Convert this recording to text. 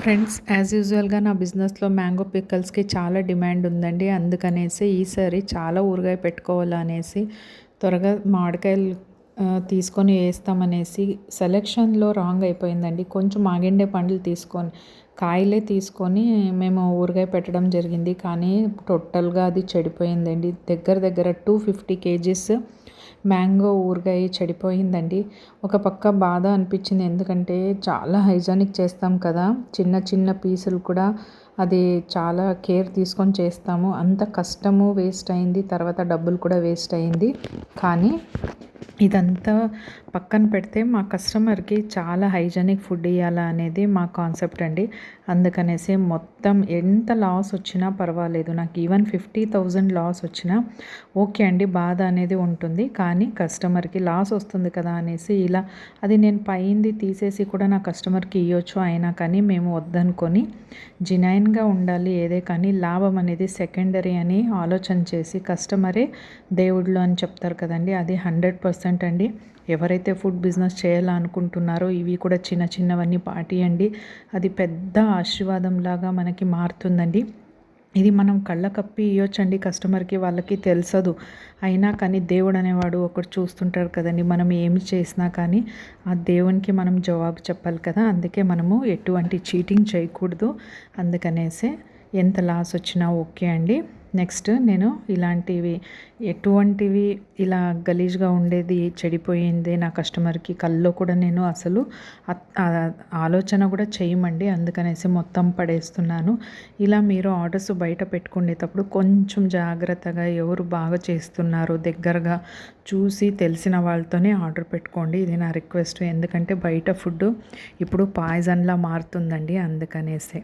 Friends, as యూజువల్‌గా నా బిజినెస్‌లో మ్యాంగో పిక్కల్స్‌కి చాలా డిమాండ్ ఉందండి. అందుకనేసి ఈసారి చాలా ఊరగాయ పెట్టుకోవాలనేసి త్వరగా మామిడికాయలు తీసుకొని ఏస్తామనేసి సెలక్షన్‌లో రాంగ్ అయిపోయిందండి. కొంచెం ఆగిండే పండ్లు కాయలే తీసుకొని మేము ఊరగాయ పెట్టడం జరిగింది. కానీ టోటల్‌గా అది చెడిపోయిందండి. దగ్గర దగ్గర 250 కేజీస్ మ్యాంగో ఊరగాయ చెడిపోయిందండి. ఒక పక్క బాధ అనిపించింది. ఎందుకంటే చాలా హైజానిక్ చేస్తాం కదా, చిన్న చిన్న పీసులు కూడా అది చాలా కేర్ తీసుకొని చేస్తాము. అంత కష్టము వేస్ట్ అయింది, తర్వాత డబ్బులు కూడా వేస్ట్ అయింది. కానీ ఇదంతా పక్కన పెడితే మా కస్టమర్కి చాలా హైజానిక్ ఫుడ్ ఇవ్వాలా అనేది మా కాన్సెప్ట్ అండి. అందుకనేసి మొత్తం ఎంత లాస్ వచ్చినా పర్వాలేదు, నాకు ఈవెన్ 50,000 లాస్ వచ్చినా ఓకే అండి, బాధ అనేది ఉంటుంది. కానీ కస్టమర్కి లాస్ వస్తుంది కదా అనేసి ఇలా అది నేను పైంది తీసేసి కూడా నా కస్టమర్కి ఇవ్వచ్చు. అయినా కానీ మేము వద్దనుకొని జెన్యూన్గా ఉండాలి ఏదే కానీ, లాభం అనేది సెకండరీ అని ఆలోచన చేసి కస్టమరే దేవుళ్ళు అని చెప్తారు కదండి, అది 100% అండి. ఎవరైతే ఫుడ్ బిజినెస్ చేయాలనుకుంటున్నారో ఇవి కూడా చిన్న చిన్నవన్నీ పాటియండి, అది పెద్ద ఆశీర్వాదంలాగా మనకి మారుతుందండి. ఇది మనం కళ్ళ కప్పి ఇవ్వచ్చండి కస్టమర్కి, వాళ్ళకి తెలుసదు. అయినా కానీ దేవుడు అనేవాడు ఒకటి చూస్తుంటారు కదండి, మనం ఏమి చేసినా కానీ ఆ దేవునికి మనం జవాబు చెప్పాలి కదా. అందుకే మనము ఎటువంటి చీటింగ్ చేయకూడదు. అందుకనేసే ఎంత లాస్ వచ్చినా ఓకే అండి. నెక్స్ట్ నేను ఇలాంటివి ఎటువంటివి ఇలా గలీజ్గా ఉండేది చెడిపోయింది నా కస్టమర్కి కల్లో కూడా నేను అసలు ఆలోచన కూడా చేయమండి. అందుకనేసి మొత్తం పడేస్తున్నాను. ఇలా మీరు ఆర్డర్స్ బయట పెట్టుకునేటప్పుడు కొంచెం జాగ్రత్తగా ఎవరు బాగా చేస్తున్నారో దగ్గరగా చూసి తెలిసిన వాళ్ళతోనే ఆర్డర్ పెట్టుకోండి. ఇది నా రిక్వెస్ట్. ఎందుకంటే బయట ఫుడ్ ఇప్పుడు పాయిజన్లా మారుతుందండి. అందుకనేసే